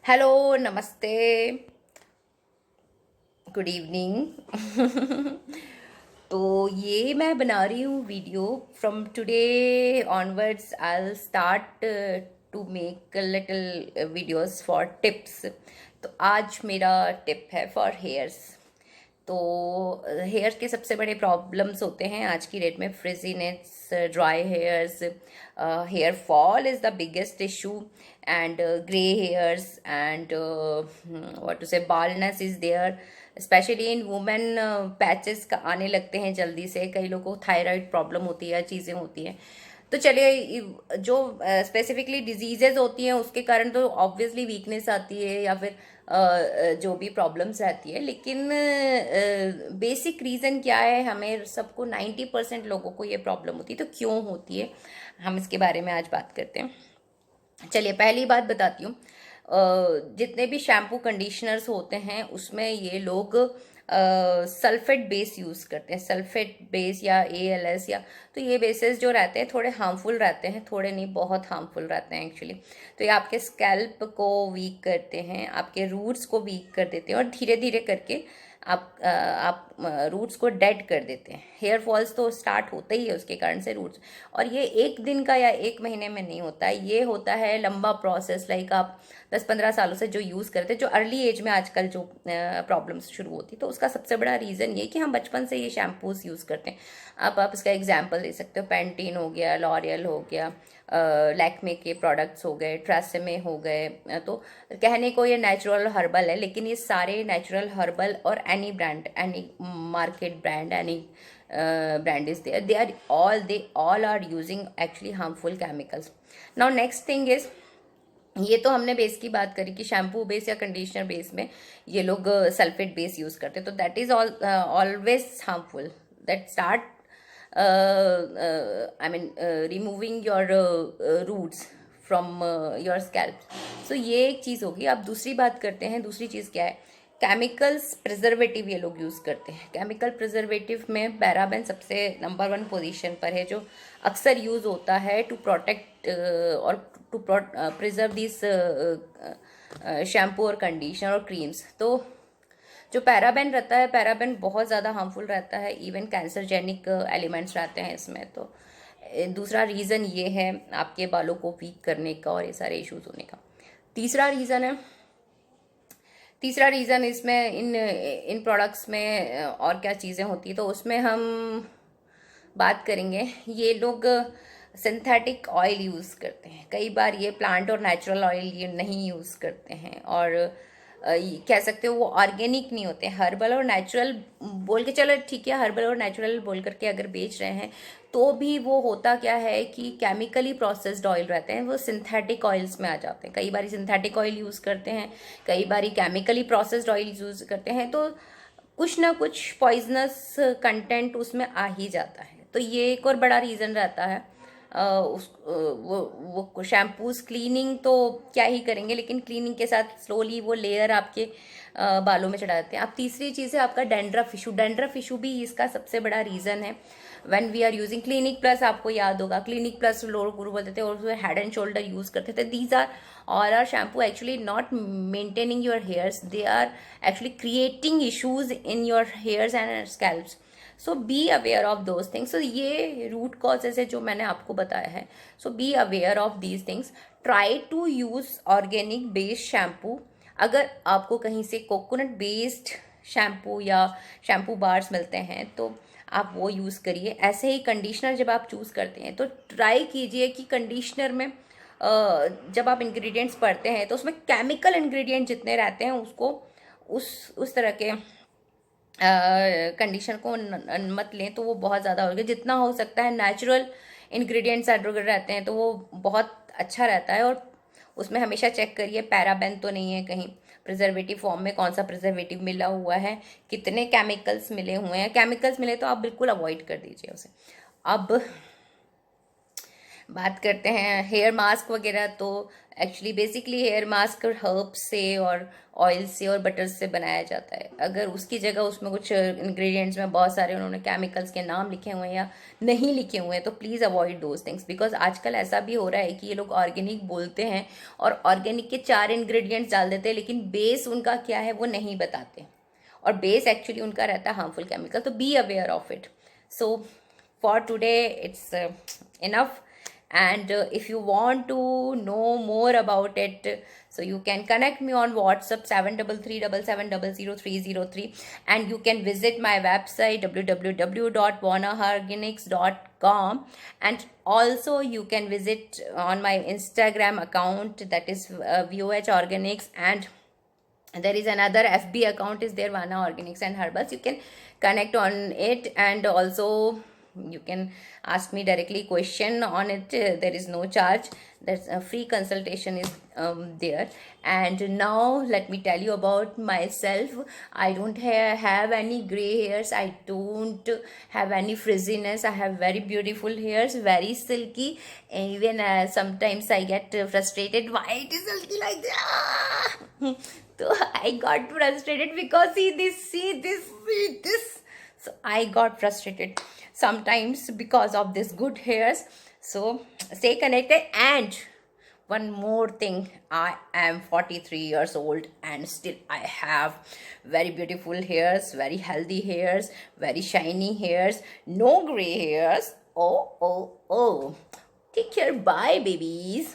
Hello, नमस्ते, good evening. तो ये मैं बना रही हूँ video. From today onwards I start to make little videos for tips. तो आज मेरा टिप है फॉर हेयर्स। तो हेयर के सबसे बड़े प्रॉब्लम्स होते हैं आज की डेट में, frizziness, dry hairs, hair fall is the biggest issue, and grey hairs, and what to say baldness is there, specially in women. Patches का आने लगते हैं जल्दी से, कई लोगों को थायराइड प्रॉब्लम होती है, चीज़ें होती हैं। तो चलिए, जो स्पेसिफिकली डिजीजेज होती हैं उसके कारण तो ऑब्वियसली वीकनेस आती है, या फिर जो भी प्रॉब्लम्स रहती है, लेकिन बेसिक रीज़न क्या है, हमें सबको 90% लोगों को ये प्रॉब्लम होती है। तो क्यों होती है, हम इसके बारे में आज बात करते हैं। चलिए, पहली बात बताती हूँ। जितने भी शैम्पू कंडीशनर्स होते हैं उसमें ये लोग सल्फेट बेस यूज़ करते हैं, सल्फेट बेस या ALS, या तो ये बेसेस जो रहते हैं थोड़े हार्मफुल रहते हैं, थोड़े नहीं, बहुत हार्मफुल रहते हैं एक्चुअली। तो ये आपके स्कैल्प को वीक करते हैं, आपके रूट्स को वीक कर देते हैं, और धीरे धीरे करके आप रूट्स को डेड कर देते हैं। हेयर फॉल्स तो स्टार्ट होता ही है उसके कारण से, रूट्स। और ये एक दिन का या एक महीने में नहीं होता है, ये होता है लंबा प्रोसेस। लाइक आप 10-15 सालों से जो यूज़ करते हैं, जो अर्ली एज में आजकल जो प्रॉब्लम्स शुरू होती, तो उसका सबसे बड़ा रीज़न ये कि हम बचपन से ये शैम्पूज यूज़ करते हैं। आप इसका एग्जाम्पल दे सकते हो, पैंटीन हो गया, लॉरियल हो गया, लैक्मे के प्रोडक्ट्स हो गए, ट्रेसेमे हो गए। तो कहने को ये नेचुरल हर्बल है, लेकिन ये सारे नेचुरल हर्बल, और any brand, any market brand, any brand is there, they all are using actually harmful chemicals. Now next thing is, ये तो हमने बेस की बात करी कि शैम्पू बेस या कंडीशनर बेस में ये लोग सल्फेट बेस यूज करते हैं, तो that is always harmful. That start I mean removing your roots from your scalp. So ये एक चीज़ होगी। अब दूसरी बात करते हैं, दूसरी चीज़ क्या है, केमिकल्स प्रिजर्वेटिव ये लोग यूज़ करते हैं। केमिकल प्रिजर्वेटिव में पैराबेन सबसे नंबर 1 पोजीशन पर है, जो अक्सर यूज़ होता है टू प्रोटेक्ट और टू प्रिजर्व दिस शैम्पू और कंडीशनर और क्रीम्स। तो जो पैराबेन रहता है, पैराबेन बहुत ज़्यादा हार्मफुल रहता है, इवन कैंसरजेनिक एलिमेंट्स रहते हैं इसमें। तो दूसरा रीज़न ये है आपके बालों को वीक करने का और ये सारे इश्यूज होने का। तीसरा रीज़न इसमें इन इन प्रोडक्ट्स में और क्या चीज़ें होती है, तो उसमें हम बात करेंगे। ये लोग सिंथेटिक ऑयल यूज़ करते हैं, कई बार ये प्लांट और नेचुरल ऑयल ये नहीं यूज़ करते हैं, और कह सकते हो वो ऑर्गेनिक नहीं होते। हर्बल और नेचुरल बोल के, चलो ठीक है, हर्बल और नेचुरल बोल करके अगर बेच रहे हैं, तो भी वो होता क्या है कि केमिकली प्रोसेस्ड ऑयल रहते हैं, वो सिंथेटिक ऑयल्स में आ जाते हैं। कई बार सिंथेटिक ऑयल यूज़ करते हैं, कई बार केमिकली प्रोसेस्ड ऑयल यूज़ करते हैं, तो कुछ ना कुछ पॉइजनस कंटेंट उसमें आ ही जाता है। तो ये एक और बड़ा रीज़न रहता है। वो शैम्पूज क्लीनिंग तो क्या ही करेंगे, लेकिन क्लीनिंग के साथ स्लोली वो लेयर आपके बालों में चढ़ा देते हैं। अब तीसरी चीज़ है आपका डेंड्रफ इशू। डेंड्रफ इशू भी इसका सबसे बड़ा रीज़न है। When we are using Clinic Plus, आपको याद होगा क्लिनिक प्लस लोग गुरु बोलते थे, और हेड एंड शोल्डर यूज़ करते थे। These are all are shampoo actually not maintaining your hairs, they are actually creating issues in your hairs and scalps. So be aware of those things. So ये root causes है जो मैंने आपको बताया है। So be aware of these things. Try to use organic based shampoo. अगर आपको कहीं से कोकोनट बेस्ड शैम्पू या शैम्पू बार्स मिलते हैं तो आप वो यूज़ करिए। ऐसे ही कंडीशनर जब आप चूज़ करते हैं तो ट्राई कीजिए कि कंडीशनर में जब आप इंग्रेडिएंट्स पढ़ते हैं तो उसमें केमिकल इंग्रेडिएंट जितने रहते हैं उसको उस तरह के कंडीशन को मत लें, तो वो बहुत ज़्यादा हो गया। जितना हो सकता है नेचुरल इंग्रेडिएंट्स अगर रहते हैं तो वो बहुत अच्छा रहता है। और उसमें हमेशा चेक करिए पैराबेन तो नहीं है कहीं, प्रिजर्वेटिव फॉर्म में कौन सा प्रिजर्वेटिव मिला हुआ है, कितने केमिकल्स मिले हुए हैं। केमिकल्स मिले तो आप बिल्कुल अवॉइड कर दीजिए उसे। अब बात करते हैं हेयर मास्क वगैरह, तो actually basically hair mask herb से और ऑयल से और बटर से बनाया जाता है। अगर उसकी जगह उसमें कुछ इंग्रेडिएंट्स में बहुत सारे उन्होंने केमिकल्स के नाम लिखे हुए हैं या नहीं लिखे हुए हैं, तो please avoid those things, because आजकल ऐसा भी हो रहा है कि ये लोग ऑर्गेनिक बोलते हैं और ऑर्गेनिक के 4 इंग्रेडिएंट्स डाल देते हैं, लेकिन बेस उनका क्या है वो नहीं बताते, और बेस एक्चुअली उनका रहता है हार्मफुल केमिकल। तो B aware of it. So for today it's enough, and if you want to know more about it, so you can connect me on WhatsApp 733777000303, and you can visit my website www.wanaorganics.com, and also you can visit on my Instagram account, that is VOH Organics, and there is another FB account is there, Vana Organics and Herbals. You can connect on it, and also you can ask me directly question on it. There is no charge. There's a free consultation is there. And now let me tell you about myself. I don't have any gray hairs. I don't have any frizziness. I have very beautiful hairs, very silky. Even sometimes I get frustrated. Why it is silky like that? So I got frustrated because see this. So I got frustrated sometimes because of this good hairs. So stay connected. And one more thing, I am 43 years old and still I have very beautiful hairs, very healthy hairs, very shiny hairs, no gray hairs. Oh. Take care. Bye, babies.